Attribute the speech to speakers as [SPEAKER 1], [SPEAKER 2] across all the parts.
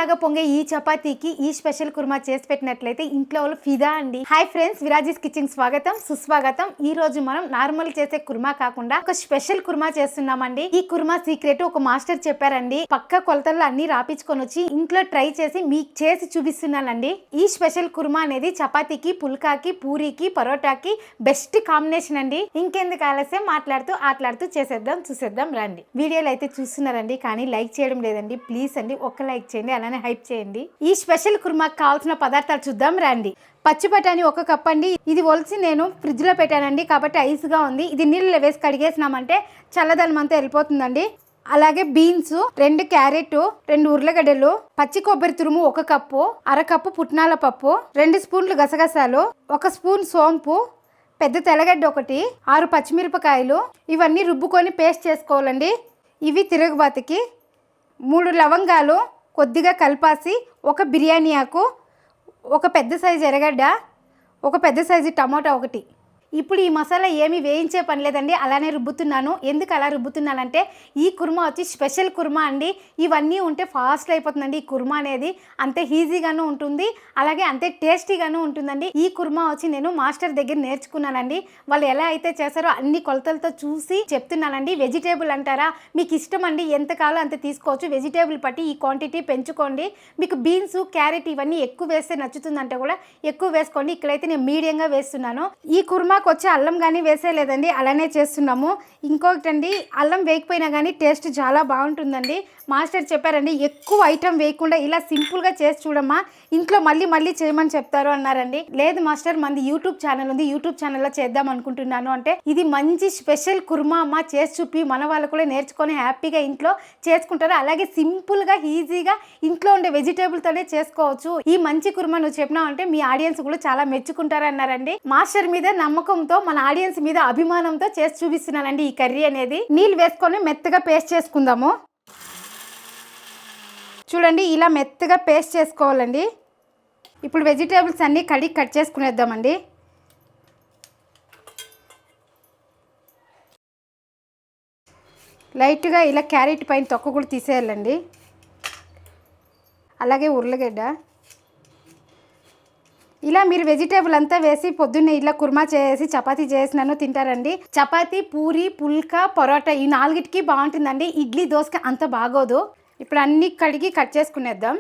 [SPEAKER 1] లాగా పొంగే ఈ చపాతీకి ఈ స్పెషల్ కుర్మా చేసి పెట్టినట్లయితే ఇంట్లో వాళ్ళు ఫిదా అండి. హాయ్ ఫ్రెండ్స్, విరాజీస్ కిచెన్ స్వాగతం సుస్వాగతం. ఈ రోజు మనం నార్మల్ చేసే కుర్మా కాకుండా ఒక స్పెషల్ కుర్మా చేస్తున్నామండి. ఈ కుర్మా సీక్రెట్ ఒక మాస్టర్ చెప్పారండి. పక్క కొలతల్లో అన్ని రాపించుకొని వచ్చి ఇంట్లో ట్రై చేసి మీకు చేసి చూపిస్తున్నానండి. ఈ స్పెషల్ కుర్మా అనేది చపాతీకి, పుల్కాకి, పూరీకి, పరోటాకి బెస్ట్ కాంబినేషన్ అండి. ఇంకెందుకు ఆలస్యం, ఆట్లాడుతూ చేసేద్దాం, చూసేద్దాం రండి. వీడియోలు అయితే చూస్తున్నారండి, కానీ లైక్ చేయడం లేదండి. ప్లీజ్ అండి, ఒక్క లైక్ చేయండి, అలానే హైప్ చేయండి. ఈ స్పెషల్ కుర్మాకి కావాల్సిన పదార్థాలు చూద్దాం రండి. పచ్చి బఠానీ 1 కప్ అండి. ఇది ఒలిసి నేను ఫ్రిడ్జ్ లో పెట్టానండి, కాబట్టి ఐస్గా ఉంది. ఇది నీళ్ళలో వేసి కడిగేసినామంటే చల్లదనం అంతా వెళ్ళిపోతుందండి. అలాగే బీన్స్, 2 క్యారెట్, 2 ఉర్లగడ్డలు, పచ్చి కొబ్బరి తురుము 1 కప్పు, అరకప్పు పుట్నాల పప్పు, 2 స్పూన్లు గసగసాలు, 1 స్పూన్ సోంపు, పెద్ద తెల్లగడ్డ 1, 6 పచ్చిమిరపకాయలు. ఇవన్నీ రుబ్బుకొని పేస్ట్ చేసుకోవాలండి. ఇవి తిరుగుబాతికి 3 లవంగాలు, కొద్దిగా కల్పాసి, 1 బిర్యానీ ఆకు, 1 పెద్ద సైజు ఎర్రగడ్డ, 1 పెద్ద సైజు టమాటా 1. ఇప్పుడు ఈ మసాలా ఏమి వేయించే పని లేదండి, అలానే రుబ్బుతున్నాను. ఎందుకు అలా రుబ్బుతున్నానంటే ఈ కుర్మా వచ్చి స్పెషల్ కుర్మా అండి. ఇవన్నీ ఉంటే ఫాస్ట్గా అయిపోతుందండి. ఈ కుర్మా అనేది అంతే ఈజీగాను ఉంటుంది, అలాగే అంతే టేస్టీగాను ఉంటుందండి. ఈ కుర్మా వచ్చి నేను మాస్టర్ దగ్గర నేర్చుకున్నానండి. వాళ్ళు ఎలా అయితే చేస్తారో అన్ని కొలతలతో చూసి చెప్తున్నానండి. వెజిటేబుల్ అంటారా, మీకు ఇష్టం అండి, ఎంత కావాలో అంత తీసుకోవచ్చు. వెజిటేబుల్ పట్టి ఈ క్వాంటిటీ పెంచుకోండి. మీకు బీన్స్, క్యారెట్ ఇవన్నీ ఎక్కువ వేస్తే నచ్చుతుందంటే కూడా ఎక్కువ వేసుకోండి. ఇక్కడైతే నేను మీడియంగా వేస్తున్నాను. ఈ కుర్మా వచ్చి అల్లం కానీ వేసేలేదండి, అలానే చేస్తున్నాము. ఇంకొకటి అండి, అల్లం వేయకపోయినా కానీ టేస్ట్ చాలా బాగుంటుందండి. మాస్టర్ చెప్పారండి, ఎక్కువ ఐటమ్ వేయకుండా ఇలా సింపుల్గా చేసి చూడమ్మా, ఇంట్లో మళ్ళీ చేయమని చెప్తారు అన్నారండి. లేదు మాస్టర్, మంది యూట్యూబ్ ఛానల్ ఉంది, యూట్యూబ్ ఛానల్లో చేద్దాం అనుకుంటున్నాను అంటే, ఇది మంచి స్పెషల్ కుర్మా అమ్మ, చేసి చూపి మన వాళ్ళు కూడా నేర్చుకొని హ్యాపీగా ఇంట్లో చేసుకుంటారు. అలాగే సింపుల్గా ఈజీగా ఇంట్లో ఉండే వెజిటేబుల్తోనే చేసుకోవచ్చు. ఈ మంచి కుర్మా నువ్వు చెప్పినావు అంటే మీ ఆడియన్స్ కూడా చాలా మెచ్చుకుంటారు అన్నారండి. మాస్టర్ మీద నమ్మకంతో, మన ఆడియన్స్ మీద అభిమానంతో చేసి చూపిస్తున్నానండి ఈ కర్రీ అనేది. నీళ్ళు వేసుకొని మెత్తగా పేస్ట్ చేసుకుందాము. చూడండి, ఇలా మెత్తగా పేస్ట్ చేసుకోవాలండి. ఇప్పుడు వెజిటేబుల్స్ అన్నీ కడిగి కట్ చేసుకునేద్దామండి. లైట్గా ఇలా క్యారెట్ పైన తొక్క కూడా తీసేయాలండి. అలాగే ఉర్లగడ్డ. ఇలా మీరు వెజిటేబుల్ అంతా వేసి పొద్దున్నే ఇలా కుర్మా చేసి చపాతీ చేసినాను తింటారండి. చపాతీ, పూరి, పుల్కా, పరోటా ఈ 4టికి బాగుంటుందండి. ఇడ్లీ, దోసకి అంత బాగోదు. ఇప్పుడు అన్నీ కడిగి కట్ చేసుకునేద్దాం.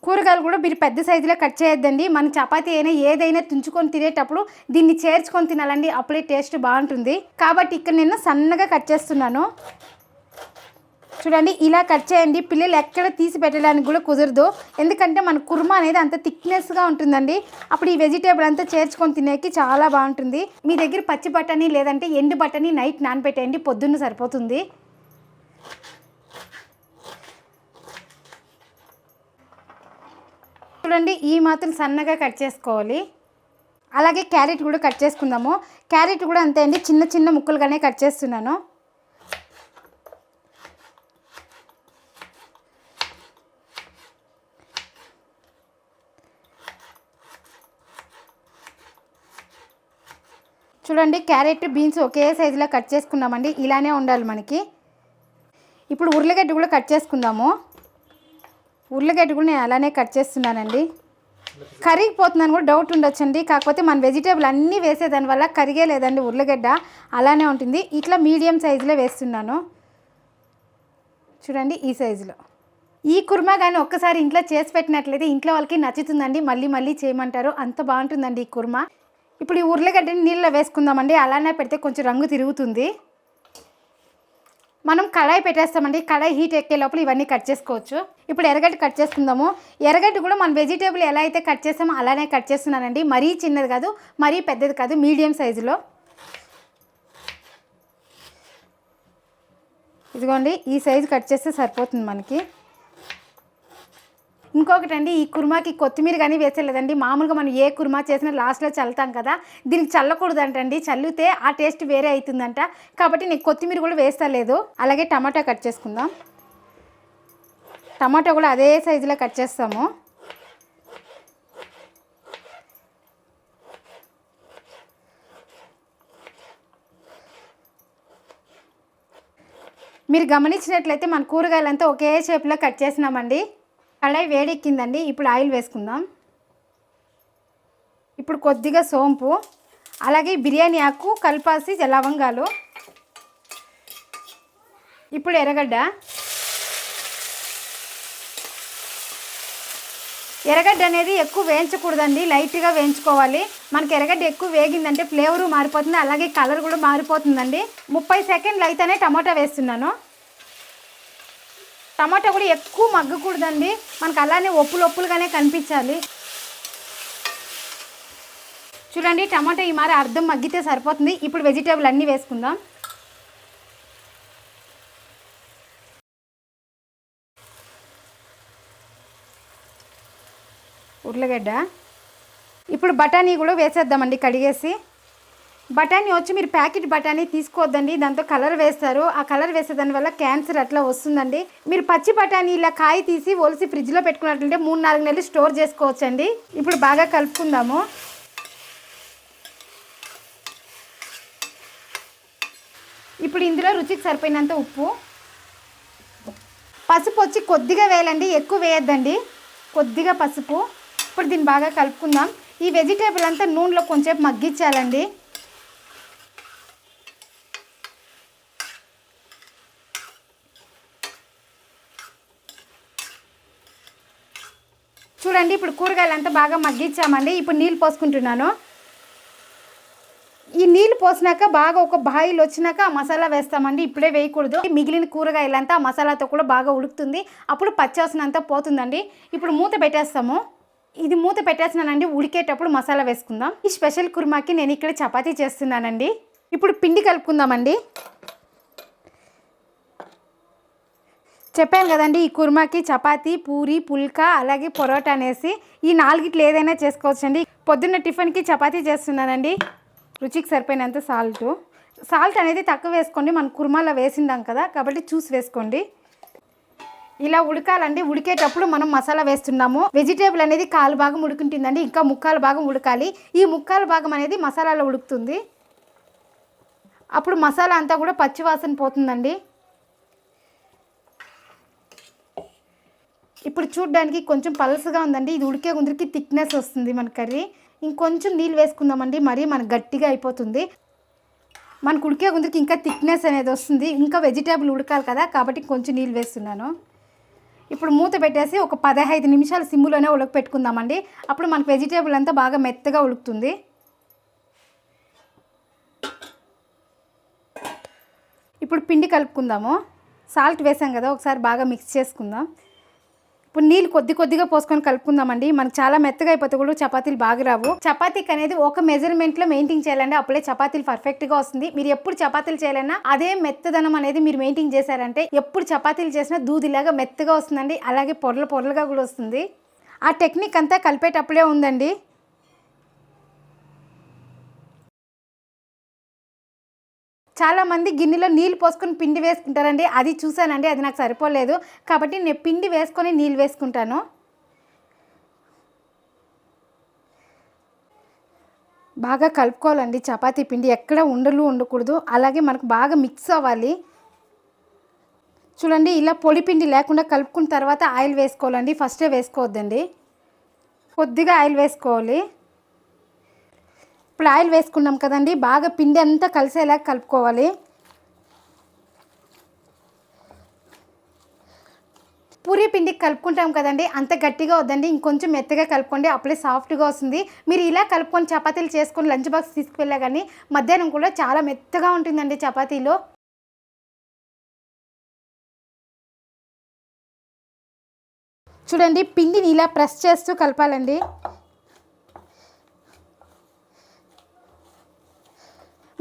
[SPEAKER 1] కూరగాయలు కూడా మీరు పెద్ద సైజులో కట్ చేయొద్దండి. మన చపాతీ అయినా ఏదైనా తుంచుకొని తినేటప్పుడు దీన్ని చేర్చుకొని తినాలండి, అప్పుడే టేస్ట్ బాగుంటుంది. కాబట్టి ఇక్కడ నేను సన్నగా కట్ చేస్తున్నాను. చూడండి, ఇలా కట్ చేయండి. పిల్లలు ఎక్కడ తీసి పెట్టడానికి కూడా కుదరదు, ఎందుకంటే మన కుర్మా అనేది అంత థిక్నెస్గా ఉంటుందండి. అప్పుడు ఈ వెజిటేబుల్ అంతా చేర్చుకొని తినేకి చాలా బాగుంటుంది. మీ దగ్గర పచ్చి బఠానీ లేదంటే ఎండు బఠానీ నైట్ నానబెట్టేయండి, పొద్దున్న సరిపోతుంది. చూడండి, ఈ మాత్రం సన్నగా కట్ చేసుకోవాలి. అలాగే క్యారెట్ కూడా కట్ చేసుకుందాము. క్యారెట్ కూడా అంతే అండి, చిన్న చిన్న ముక్కలుగానే కట్ చేస్తున్నాను. చూడండి, క్యారెట్, బీన్స్ ఒకే సైజులో కట్ చేసుకున్నామండి. ఇలానే ఉండాలి మనకి. ఇప్పుడు ఉర్లగడ్డ కూడా కట్ చేసుకుందాము. ఉర్లగడ్డ కూడా నేను అలానే కట్ చేస్తున్నానండి. కరిగిపోతుందని కూడా డౌట్ ఉండొచ్చండి, కాకపోతే మన వెజిటేబుల్ అన్నీ వేసేదాని వల్ల కరిగే లేదండి, ఉర్లగడ్డ అలానే ఉంటుంది. ఇట్లా మీడియం సైజులో వేస్తున్నాను. చూడండి, ఈ సైజులో. ఈ కుర్మా కానీ ఒక్కసారి ఇంట్లో చేసి పెట్టినట్లయితే ఇంట్లో వాళ్ళకి నచ్చుతుందండి, మళ్ళీ చేయమంటారు, అంత బాగుంటుందండి ఈ కుర్మా. ఇప్పుడు ఈ ఉర్లగడ్డని నీళ్ళలో వేసుకుందామండి, అలానే పెడితే కొంచెం రంగు తిరుగుతుంది. మనం కళాయి పెట్టేస్తామండి, కళాయి హీట్ ఎక్కే లోపల ఇవన్నీ కట్ చేసుకోవచ్చు. ఇప్పుడు ఎర్రగడ్డ కట్ చేసుకుందాము. ఎర్రగడ్డ కూడా మన వెజిటేబుల్ ఎలా అయితే కట్ చేస్తామో అలానే కట్ చేస్తున్నానండి. మరీ చిన్నది కాదు, మరీ పెద్దది కాదు, మీడియం సైజులో. ఇదిగోండి, ఈ సైజు కట్ చేస్తే సరిపోతుంది మనకి. ఇంకొకటి అండి, ఈ కుర్మాకి కొత్తిమీర కానీ వేసేలేదండి. మామూలుగా మనం ఏ కుర్మా చేసినా లాస్ట్లో చల్లుతాం కదా, దీనికి చల్లకూడదంటండి. చల్లితే ఆ టేస్ట్ వేరే అవుతుందంట, కాబట్టి నేను కొత్తిమీర కూడా వేస్తలేదు. అలాగే టమాటా కట్ చేసుకుందాం. టమాటా కూడా అదే సైజులో కట్ చేస్తాము. మీరు గమనించినట్లయితే మన కూరగాయలంతా ఒకే షేప్లో కట్ చేసినామండి. కళాయి వేడెక్కిందండి. ఇప్పుడు ఆయిల్ వేసుకుందాం. ఇప్పుడు కొద్దిగా సోంపు, అలాగే బిర్యానీ ఆకు, కల్పాసి, లవంగాలు, ఇప్పుడు ఎర్రగడ్డ. ఎర్రగడ్డ అనేది ఎక్కువ వేయించకూడదండి, లైట్గా వేయించుకోవాలి. మనకి ఎర్రగడ్డ ఎక్కువ వేగిందంటే ఫ్లేవరు మారిపోతుంది, అలాగే కలర్ కూడా మారిపోతుందండి. 30 సెకండ్లు అయితేనే టమాటా వేస్తున్నాను. టమాటా కూడా ఎక్కువ మగ్గకూడదండి, మనకు అలానే ఒప్పులుగానే కనిపించాలి. చూడండి టమాటా ఈ మారి అర్ధం మగ్గితే సరిపోతుంది. ఇప్పుడు వెజిటేబుల్ అన్నీ వేసుకుందాం. ఉర్లగడ్డ, ఇప్పుడు బఠానీ కూడా వేసేద్దామండి కడిగేసి. బఠానీ వచ్చి మీరు ప్యాకెట్ బఠానీ తీసుకోవద్దండి, దాంతో కలర్ వేస్తారు. ఆ కలర్ వేసే దానివల్ల క్యాన్సర్ అట్లా వస్తుందండి. మీరు పచ్చి బఠానీ ఇలా కాయ తీసి ఒలిసి ఫ్రిడ్జ్లో పెట్టుకున్నట్లయితే 3-4 నెలలు స్టోర్ చేసుకోవచ్చండి. ఇప్పుడు బాగా కలుపుకుందాము. ఇప్పుడు ఇందులో రుచికి సరిపోయినంత ఉప్పు, పసుపు వచ్చి కొద్దిగా వేయాలండి, ఎక్కువ వేయద్దండి, కొద్దిగా పసుపు. ఇప్పుడు దీన్ని బాగా కలుపుకుందాం. ఈ వెజిటేబుల్ అంతా నూనెలో కొంచెం మగ్గించాలండి. చూడండి ఇప్పుడు కూరగాయలంతా బాగా మగ్గించామండి. ఇప్పుడు నీళ్ళు పోసుకుంటున్నాను. ఈ నీళ్ళు పోసినాక బాగా ఒక బాయిల్ వచ్చినాక ఆ మసాలా వేస్తామండి. ఇప్పుడే వేయకూడదు, మిగిలిన కూరగాయలంతా ఆ మసాలాతో కూడా బాగా ఉడుకుతుంది, అప్పుడు పచ్చివాసన అంతా పోతుందండి. ఇప్పుడు మూత పెట్టేస్తాము. ఇది మూత పెట్టేస్తున్నానండి. ఉడికేటప్పుడు మసాలా వేసుకుందాం. ఈ స్పెషల్ కుర్మాకి నేను ఇక్కడ చపాతీ చేస్తున్నానండి. ఇప్పుడు పిండి కలుపుకుందామండి. చెప్పాను కదండి, ఈ కుర్మాకి చపాతీ, పూరి, పుల్కా, అలాగే పొరోటా అనేసి ఈ 4 ఏదైనా చేసుకోవచ్చండి. పొద్దున్న టిఫిన్కి చపాతీ చేస్తున్నానండి. రుచికి సరిపోయినంత సాల్ట్ అనేది తక్కువ వేసుకోండి, మన కుర్మాలో వేసిందాం కదా, కాబట్టి చూసి వేసుకోండి. ఇలా ఉడకాలండి. ఉడికేటప్పుడు మనం మసాలా వేస్తున్నాము. వెజిటేబుల్ అనేది 1/4 భాగం ఉడుకుంటుందండి, ఇంకా 3/4 భాగం ఉడకాలి. ఈ 3/4 భాగం అనేది మసాలాలో ఉడుకుతుంది. అప్పుడు మసాలా అంతా కూడా పచ్చివాసన పోతుందండి. ఇప్పుడు చూడడానికి కొంచెం పలసగా ఉందండి. ఇది ఉడికే గుందరికి థిక్నెస్ వస్తుంది మన కర్రీ. ఇంకొంచెం నీళ్ళు వేసుకుందామండి, మరీ మనకు గట్టిగా అయిపోతుంది. మనకు ఉడికే గుందరికి ఇంకా థిక్నెస్ అనేది వస్తుంది. ఇంకా వెజిటేబుల్ ఉడకాలి కదా, కాబట్టి కొంచెం నీళ్ళు వేస్తున్నాను. ఇప్పుడు మూత పెట్టేసి ఒక 15 నిమిషాలు సిమ్లోనే ఉడకపెట్టుకుందామండి. అప్పుడు మనకు వెజిటేబుల్ అంతా బాగా మెత్తగా ఉడుకుతుంది. ఇప్పుడు పిండి కలుపుకుందాము. సాల్ట్ వేసాం కదా, ఒకసారి బాగా మిక్స్ చేసుకుందాం. ఇప్పుడు నీళ్ళు కొద్దిగా పోసుకొని కలుపుకుందామండి. మనకు చాలా మెత్తగా అయిపోతే కూడా చపాతీలు బాగా రావు. చపాతీకి అనేది ఒక మెజర్మెంట్లో మెయింటైన్ చేయాలండి, అప్పుడే చపాతీలు పర్ఫెక్ట్గా వస్తుంది. మీరు ఎప్పుడు చపాతీలు చేయాలన్నా అదే మెత్తదనం అనేది మీరు మెయింటైన్ చేశారంటే ఎప్పుడు చపాతీలు చేసినా దూదిలాగా మెత్తగా వస్తుందండి, అలాగే పొరలుగా కూడా వస్తుంది. ఆ టెక్నిక్ అంతా కలిపేటప్పుడే ఉందండి. చాలామంది గిన్నెలో నీళ్ళు పోసుకొని పిండి వేసుకుంటారండి, అది చూసానండి, అది నాకు సరిపోలేదు. కాబట్టి నేను పిండి వేసుకొని నీళ్ళు వేసుకుంటాను. బాగా కలుపుకోవాలండి. చపాతీ పిండి ఎక్కడ ఉండలు ఉండకూడదు, అలాగే మనకు బాగా మిక్స్ అవ్వాలి. చూడండి ఇలా పొడి పిండి లేకుండా కలుపుకున్న తర్వాత ఆయిల్ వేసుకోవాలండి, ఫస్టే వేసుకోవద్దండి, కొద్దిగా ఆయిల్ వేసుకోవాలి. ఇప్పుడు ఆయిల్ వేసుకున్నాం కదండి, బాగా పిండి అంతా కలిసేలా కలుపుకోవాలి. పూరీ పిండికి కలుపుకుంటాం కదండి, అంత గట్టిగా వద్దండి, ఇంకొంచెం మెత్తగా కలుపుకోండి, అప్పుడే సాఫ్ట్గా వస్తుంది. మీరు ఇలా కలుపుకొని చపాతీలు చేసుకొని లంచ్ బాక్స్ తీసుకువెళ్ళా కానీ మధ్యాహ్నం కూడా చాలా మెత్తగా ఉంటుందండి చపాతీలో. చూడండి పిండిని ఇలా ప్రెస్ చేస్తూ కలపాలండి.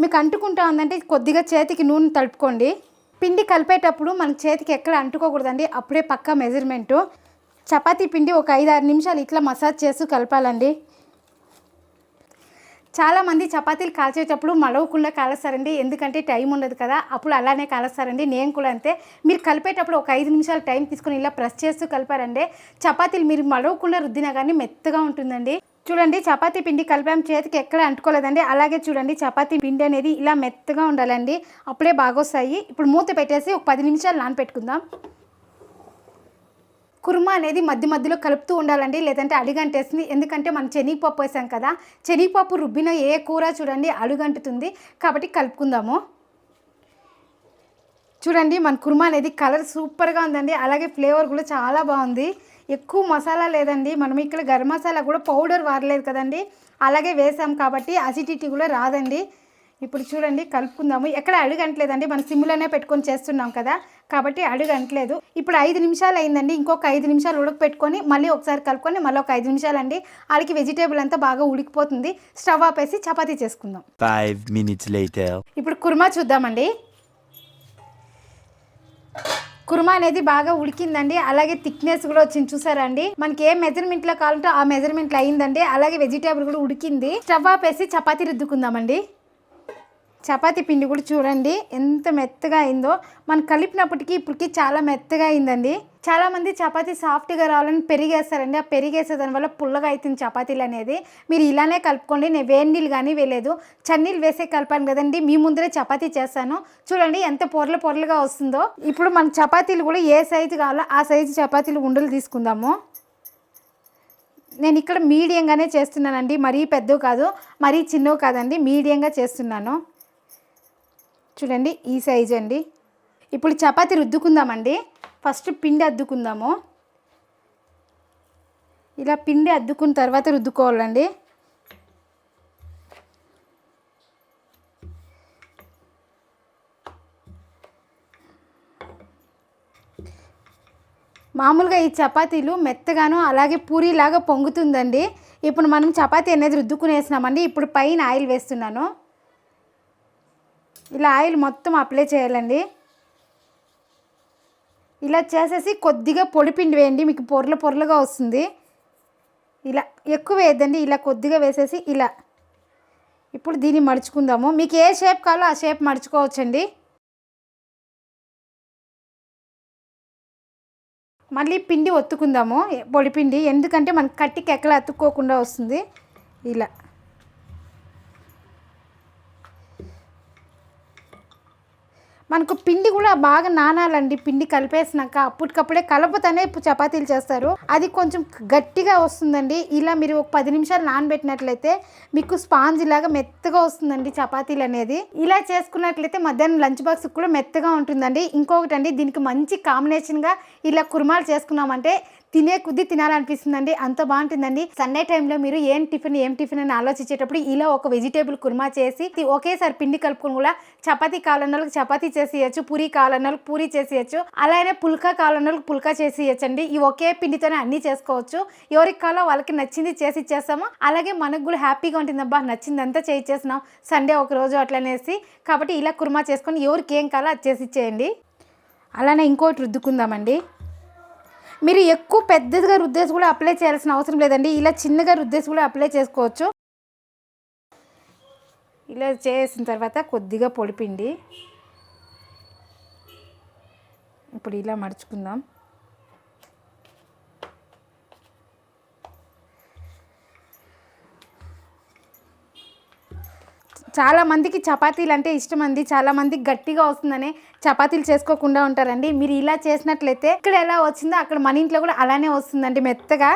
[SPEAKER 1] మీకు అంటుకుంటా ఉందంటే కొద్దిగా చేతికి నూనె తడుపుకోండి. పిండి కలిపేటప్పుడు మన చేతికి ఎక్కడ అంటుకోకూడదండి, అప్పుడే పక్కా మెజర్మెంటు. చపాతీ పిండి ఒక 5-6 నిమిషాలు ఇట్లా మసాజ్ చేస్తూ కలపాలండి. చాలామంది చపాతీలు కాల్చేటప్పుడు మడవకుండా కాలుస్తారండి, ఎందుకంటే టైం ఉండదు కదా, అప్పుడు అలానే కాలుస్తారండి. నేను కూడా అంతే. మీరు కలిపేటప్పుడు ఒక 5 నిమిషాలు టైం తీసుకొని ఇలా ప్రెస్ చేస్తూ కలిపారండి, చపాతీలు మీరు మడవకుండా రుద్దినా కానీ మెత్తగా ఉంటుందండి. చూడండి చపాతీ పిండి కలిపాం, చేతికి ఎక్కడ అంటుకోలేదండి. అలాగే చూడండి చపాతీ పిండి అనేది ఇలా మెత్తగా ఉండాలండి, అప్పుడే బాగా వస్తాయి. ఇప్పుడు మూత పెట్టేసి ఒక 10 నిమిషాలు నానపెట్టుకుందాం. కుర్మా అనేది మధ్య మధ్యలో కలుపుతూ ఉండాలండి, లేదంటే అడుగంటేస్తుంది. ఎందుకంటే మనం శనగపప్పు వేసాం కదా, శనగపప్పు రుబ్బిన ఏ కూర చూడండి అడుగంటుతుంది, కాబట్టి కలుపుకుందాము. చూడండి మన కుర్మా అనేది కలర్ సూపర్గా ఉందండి, అలాగే ఫ్లేవర్ కూడా చాలా బాగుంది. ఎక్కువ మసాలా లేదండి, మనం ఇక్కడ గరం మసాలా కూడా పౌడర్ వాడలేదు కదండి, అలాగే వేసాం కాబట్టి అసిడిటీ కూడా రాదండి. ఇప్పుడు చూడండి కలుపుకుందాము. ఎక్కడ అడుగంటలేదండి, మనం సిమ్లోనే పెట్టుకొని చేస్తున్నాం కదా, కాబట్టి అడుగంటలేదు. ఇప్పుడు 5 నిమిషాలు అయిందండి, ఇంకొక 5 నిమిషాలు ఉడకపెట్టుకొని మళ్ళీ ఒకసారి కలుపుకొని మళ్ళీ ఒక 5 నిమిషాలు అండి, వాళ్ళకి వెజిటేబుల్ అంతా బాగా ఉడికిపోతుంది. స్టవ్ ఆపేసి చపాతీ చేసుకుందాం.
[SPEAKER 2] 5 minutes later.
[SPEAKER 1] ఇప్పుడు కుర్మా చూద్దామండి. కుర్మా అనేది బాగా ఉడికిందండి, అలాగే థిక్నెస్ కూడా వచ్చింది చూసారా అండి. మనకి ఏ మెజర్మెంట్లో కావాలంటే ఆ మెజర్మెంట్లో అయిందండి, అలాగే వెజిటేబుల్ కూడా ఉడికింది. స్టవ్ ఆపేసి చపాతీ రుద్దుకుందామండి. చపాతీ పిండి కూడా చూడండి ఎంత మెత్తగా అయిందో, మనం కలిపినప్పటికీ ఇప్పటికి చాలా మెత్తగా అయిందండి. చాలామంది చపాతీ సాఫ్ట్గా రావాలని పెరిగేస్తారండి, ఆ పెరిగేసే దానివల్ల పుల్లగా అవుతుంది చపాతీలు అనేది. మీరు ఇలానే కలుపుకోండి, నేను వేడి నీళ్ళు కానీ వేయలేదు, చన్నీళ్ళు వేసే కలిపాను కదండి. మీ ముందరే చపాతీ చేస్తాను, చూడండి ఎంత పొరలుగా వస్తుందో. ఇప్పుడు మన చపాతీలు కూడా ఏ సైజు కావాలో ఆ సైజు చపాతీలు ఉండలు తీసుకుందాము. నేను ఇక్కడ మీడియంగానే చేస్తున్నానండి, మరీ పెద్దవి కాదు మరీ చిన్నవి కాదండి, మీడియంగా చేస్తున్నాను. చూడండి ఈ సైజు అండి. ఇప్పుడు చపాతీ రుద్దుకుందామండి. ఫస్ట్ పిండి అద్దుకుందాము. ఇలా పిండి అద్దుకున్న తర్వాత రుద్దుకోవాలండి. మామూలుగా ఈ చపాతీలు మెత్తగాను అలాగే పూరీలాగా పొంగుతుందండి. ఇప్పుడు మనం చపాతీ అనేది రుద్దుకునేసినామండి. ఇప్పుడు పైన ఆయిల్ వేస్తున్నాను. ఇలా ఆయిల్ మొత్తం అప్లై చేయాలండి. ఇలా చేసేసి కొద్దిగా పొడి పిండి వేయండి, మీకు పొరలుగా వస్తుంది. ఇలా ఎక్కువ వేయద్దండి, ఇలా కొద్దిగా వేసేసి ఇలా. ఇప్పుడు దీన్ని మడుచుకుందాము. మీకు ఏ షేప్ కావాలో ఆ షేప్ మడుచుకోవచ్చండి. మళ్ళీ పిండి ఒత్తుకుందాము, పొడి పిండి, ఎందుకంటే మనకి కట్టికి ఎక్కడ అతుక్కోకుండా వస్తుంది. ఇలా మనకు పిండి కూడా బాగా నానాలండి. పిండి కలిపేసినాక అప్పటికప్పుడే కలుపుతూనే చపాతీలు చేస్తారు, అది కొంచెం గట్టిగా వస్తుందండి. ఇలా మీరు ఒక 10 నిమిషాలు నానబెట్టినట్లయితే మీకు స్పాంజ్ లాగా మెత్తగా వస్తుందండి చపాతీలు అనేది. ఇలా చేసుకున్నట్లయితే మధ్యాహ్నం లంచ్ బాక్స్ కూడా మెత్తగా ఉంటుందండి. ఇంకొకటి అండి, దీనికి మంచి కాంబినేషన్గా ఇలా కుర్మాలు చేసుకున్నామంటే తినే కొద్దీ తినాలనిపిస్తుందండి, అంత బాగుంటుందండి. సండే టైంలో మీరు ఏం టిఫిన్ అని ఆలోచించేటప్పుడు ఇలా ఒక వెజిటేబుల్ కుర్మా చేసి ఒకేసారి పిండి కలుపుకొని కూడా చపాతీ కావాలన్న వాళ్ళకి చపాతీ చేసేయచ్చు, పూరీ కావాలన్న వాళ్ళకి పూరీ చేసేయచ్చు, అలానే పుల్కా కావాలన్న వాళ్ళకి పుల్కా చేసేయచ్చు అండి. ఈ ఒకే పిండితోనే అన్నీ చేసుకోవచ్చు. ఎవరికి కావాలో వాళ్ళకి నచ్చింది చేసి ఇచ్చేస్తాము, అలాగే మనకు కూడా హ్యాపీగా ఉంటుంది. అబ్బా నచ్చిందంతా చేయించేస్తున్నాం సండే ఒక రోజు అట్లనేసి. కాబట్టి ఇలా కుర్మా చేసుకొని ఎవరికి ఏం కావాలో అది చేసి ఇచ్చేయండి. అలానే ఇంకోటి రుద్దుకుందామండి. మీరు ఎక్కువ పెద్దదిగా రుద్దేసి కూడా అప్లై చేయాల్సిన అవసరం లేదండి, ఇలా చిన్నగా రుద్దేసి కూడా అప్లై చేసుకోవచ్చు. ఇలా చేసిన తర్వాత కొద్దిగా పొడిపిండి ఇప్పుడు ఇలా మడుచుకుందాం. చాలామందికి చపాతీలు అంటే ఇష్టం అండి, చాలామందికి గట్టిగా వస్తుందని చపాతీలు చేసుకోకుండా ఉంటారండి. మీరు ఇలా చేసినట్లయితే ఇక్కడ ఎలా వచ్చిందో అక్కడ మన ఇంట్లో కూడా అలానే వస్తుందండి మెత్తగా.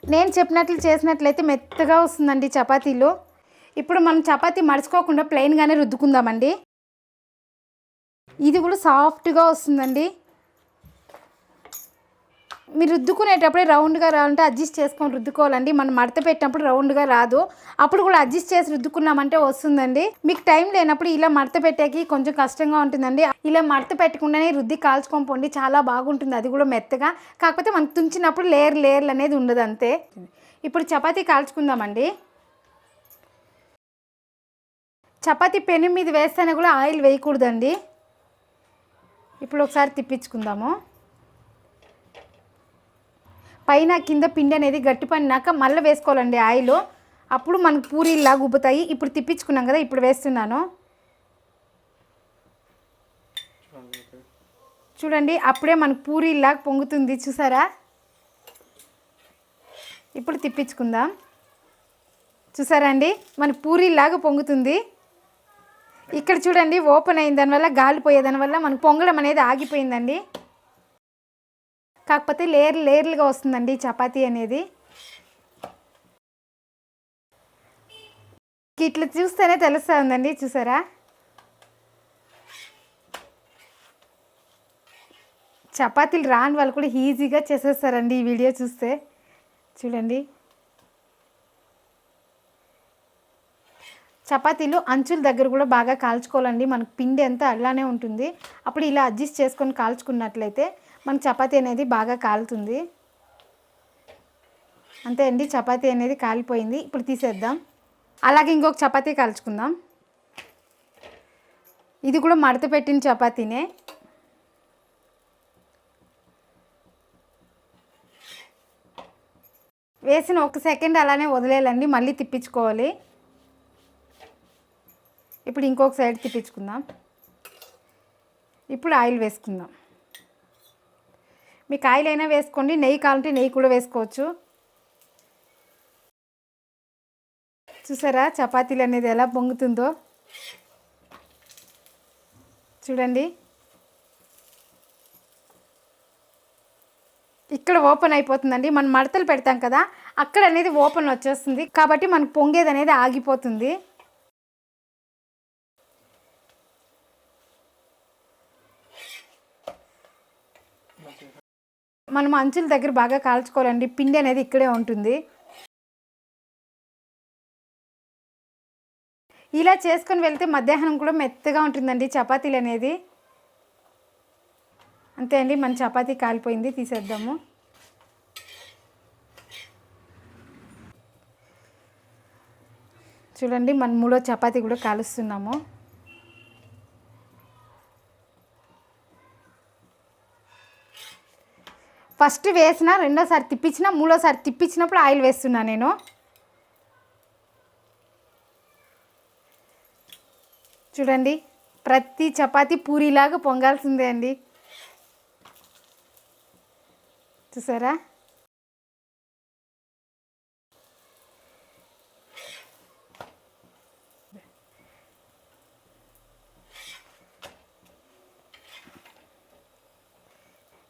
[SPEAKER 1] నేను చెప్పినట్లు చేసినట్లయితే మెత్తగా వస్తుందండి చపాతీలు. ఇప్పుడు మనం చపాతీ మడుచుకోకుండా ప్లెయిన్గానే రుద్దుకుందామండి. ఇది కూడా సాఫ్ట్గా వస్తుందండి. మీరు రుద్దుకునేటప్పుడే రౌండ్గా రావాలంటే అడ్జస్ట్ చేసుకొని రుద్దుకోవాలండి. మనం మడత పెట్టినప్పుడు రౌండ్గా రాదు, అప్పుడు కూడా అడ్జస్ట్ చేసి రుద్దుకున్నామంటే వస్తుందండి. మీకు టైం లేనప్పుడు ఇలా మడత పెట్టేకి కొంచెం కష్టంగా ఉంటుందండి, ఇలా మడత పెట్టకుండానే రుద్ది కాల్చుకొని పోండి, చాలా బాగుంటుంది. అది కూడా మెత్తగా, కాకపోతే మనకు తుంచినప్పుడు లేయర్లు అనేది ఉండదు అంతే. ఇప్పుడు చపాతీ కాల్చుకుందామండి. చపాతీ పెను మీద వేస్తేనే కూడా ఆయిల్ వేయకూడదండి. ఇప్పుడు ఒకసారి తిప్పించుకుందాము. పైన కింద పిండి అనేది గట్టి పడినాక మళ్ళీ వేసుకోవాలండి ఆయిల్, అప్పుడు మనకు పూరీలాగా ఉబ్బుతాయి. ఇప్పుడు తిప్పించుకున్నాం కదా, ఇప్పుడు వేస్తున్నాను. చూడండి అప్పుడే మనకు పూరీలాగా పొంగుతుంది చూసారా. ఇప్పుడు తిప్పించుకుందాం. చూసారా అండి మన పూరీలాగా పొంగుతుంది. ఇక్కడ చూడండి ఓపెన్ అయిన దానివల్ల గాలి పోయేదానివల్ల మనకు పొంగడం అనేది ఆగిపోయిందండి. కాకపోతే లేయర్లుగా వస్తుందండి చపాతీ అనేది. ఇట్లా చూస్తేనే తెలుస్తుందండి చూసారా. చపాతీలు రాని వాళ్ళు కూడా ఈజీగా చేసేస్తారండి ఈ వీడియో చూస్తే. చూడండి చపాతీలు అంచుల దగ్గర కూడా బాగా కాల్చుకోవాలండి. మనకు పిండి అంతా అలానే ఉంటుంది. అప్పుడు ఇలా అడ్జస్ట్ చేసుకొని కాల్చుకున్నట్లయితే మన చపాతీ అనేది బాగా కాలుతుంది. అంతే అండి చపాతీ అనేది కాలిపోయింది. ఇప్పుడు తీసేద్దాం. అలాగే ఇంకొక చపాతీ కాల్చుకుందాం. ఇది కూడా మడత పెట్టిన చపాతీనే. వేసిన 1 సెకండ్ అలానే వదిలేయాలండి, మళ్ళీ తిప్పించుకోవాలి. ఇప్పుడు ఇంకొక సైడ్ తిప్పించుకుందాం. ఇప్పుడు ఆయిల్ వేసుకుందాం. మీకు ఆయిల్ అయినా వేసుకోండి, నెయ్యి కావాలంటే నెయ్యి కూడా వేసుకోవచ్చు. చూసారా చపాతీలు అనేది ఎలా పొంగుతుందో చూడండి. ఇక్కడ ఓపెన్ అయిపోతుందండి. మనం మడతలు పెడతాం కదా అక్కడ అనేది ఓపెన్ వచ్చేస్తుంది. కాబట్టి మనకు పొంగేది అనేది ఆగిపోతుంది. మనం అంచుల దగ్గర బాగా కాల్చుకోవాలండి. పిండి అనేది ఇక్కడే ఉంటుంది. ఇలా చేసుకొని వెళ్తే మధ్యాహ్నం కూడా మెత్తగా ఉంటుందండి చపాతీలు అనేది. అంతే అండి మన చపాతీ కాలిపోయింది. తీసేద్దాము. చూడండి మన 3వ చపాతీ కూడా కాలుస్తున్నాము. ఫస్ట్ వేసిన, రెండోసారి తిప్పించిన, మూడోసారి తిప్పించినప్పుడు ఆయిల్ వేస్తున్నా నేను. చూడండి ప్రతి చపాతీ పూరీలాగా పొంగాల్సిందే అండి. చూసారా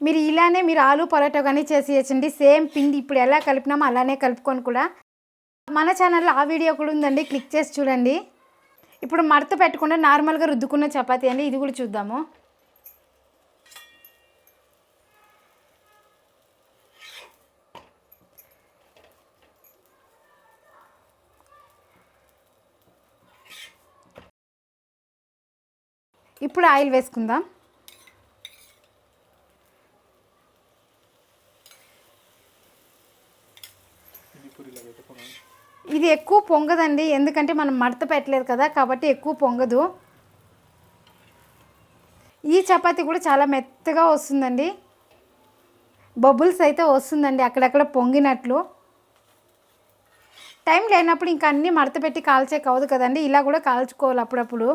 [SPEAKER 1] మీరు ఇలానే మీరు ఆలు పరోటా కానీ చేసేయచ్చండి. సేమ్ పిండి ఇప్పుడు ఎలా కలిపినామో అలానే కలుపుకొని కూడా మన ఛానల్లో ఆ వీడియో కూడా ఉందండి, క్లిక్ చేసి చూడండి. ఇప్పుడు మడత పెట్టకుండా నార్మల్గా రుద్దుకున్న చపాతీ అండి, ఇది కూడా చూద్దాము. ఇప్పుడు ఆయిల్ వేసుకుందాం. ఇది ఎక్కువ పొంగదండి, ఎందుకంటే మనం మడత పెట్టలేదు కదా కాబట్టి ఎక్కువ పొంగదు. ఈ చపాతీ కూడా చాలా మెత్తగా వస్తుందండి. బబుల్స్ అయితే వస్తుందండి అక్కడక్కడ పొంగినట్లు. టైం లేనప్పుడు ఇంకా అన్నీ మడత పెట్టి కాల్చే కావదు కదండి, ఇలా కూడా కాల్చుకోవాలి అప్పుడప్పుడు.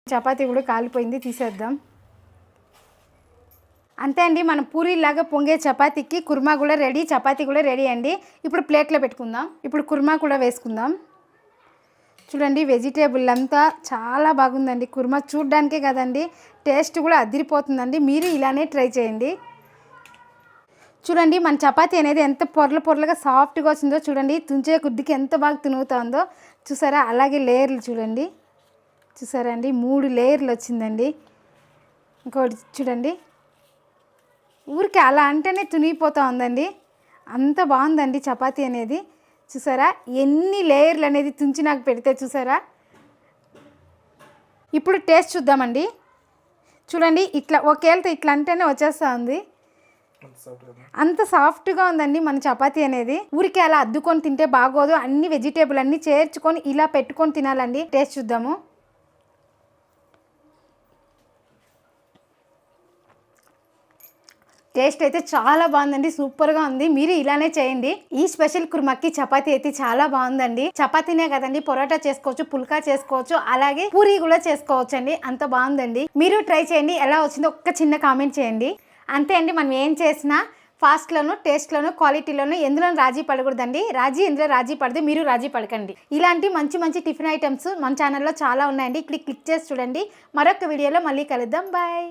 [SPEAKER 1] చపాతీ కూడా కాలిపోయింది. తీసేద్దాం. అంతే అండి మన పూరీలాగా పొంగే చపాతీకి కుర్మా కూడా రెడీ, చపాతీ కూడా రెడీ అండి. ఇప్పుడు ప్లేట్లో పెట్టుకుందాం. ఇప్పుడు కుర్మా కూడా వేసుకుందాం. చూడండి వెజిటేబుల్ అంతా చాలా బాగుందండి. కుర్మా చూడ్డానికే కదండి, టేస్ట్ కూడా అదిరిపోతుందండి. మీరు ఇలానే ట్రై చేయండి. చూడండి మన చపాతీ అనేది ఎంత పొరలుగా సాఫ్ట్గా వచ్చిందో చూడండి. తుంచే కొద్దికి ఎంత బాగా తునుగుతుందో చూసారా. అలాగే లేయర్లు చూడండి. చూసారా అండి 3 లేయర్లు వచ్చిందండి. ఇంకోటి చూడండి ఊరికే అలా అంటేనే తునిగిపోతూ ఉందండి. అంత బాగుందండి చపాతీ అనేది. చూసారా ఎన్ని లేయర్లు అనేది తుంచి నాకు పెడితే చూసారా. ఇప్పుడు టేస్ట్ చూద్దామండి. చూడండి ఇట్లా ఒకేళ్ళతో ఇట్లా అంటేనే వచ్చేస్తూ ఉంది. అంత సాఫ్ట్గా ఉందండి మన చపాతీ అనేది. ఊరికే అలా అద్దుకొని తింటే బాగోదు, అన్ని వెజిటేబుల్ అన్నీ చేర్చుకొని ఇలా పెట్టుకొని తినాలండి. టేస్ట్ చూద్దాము. టేస్ట్ అయితే చాలా బాగుందండి, సూపర్ గా ఉంది. మీరు ఇలానే చేయండి. ఈ స్పెషల్ కుర్మాకి చపాతీ అయితే చాలా బాగుందండి. చపాతీనే కదండి, పొరోటా చేసుకోవచ్చు, పుల్కా చేసుకోవచ్చు, అలాగే పూరి కూడా చేసుకోవచ్చు అండి. అంత బాగుందండి. మీరు ట్రై చేయండి. ఎలా వచ్చిందో ఒక్క చిన్న కామెంట్ చేయండి. అంతే అండి, మనం ఏం చేసినా ఫాస్ట్లోను, టేస్ట్లోను, క్వాలిటీలోను ఎందులో రాజీ పడకూడదండి. ఎందులో రాజీ పడితే మీరు రాజీ పడకండి. ఇలాంటి మంచి మంచి టిఫిన్ ఐటమ్స్ మన ఛానల్లో చాలా ఉన్నాయండి. క్లిక్ చేసి చూడండి. మరొక వీడియోలో మళ్ళీ కలుద్దాం. బాయ్.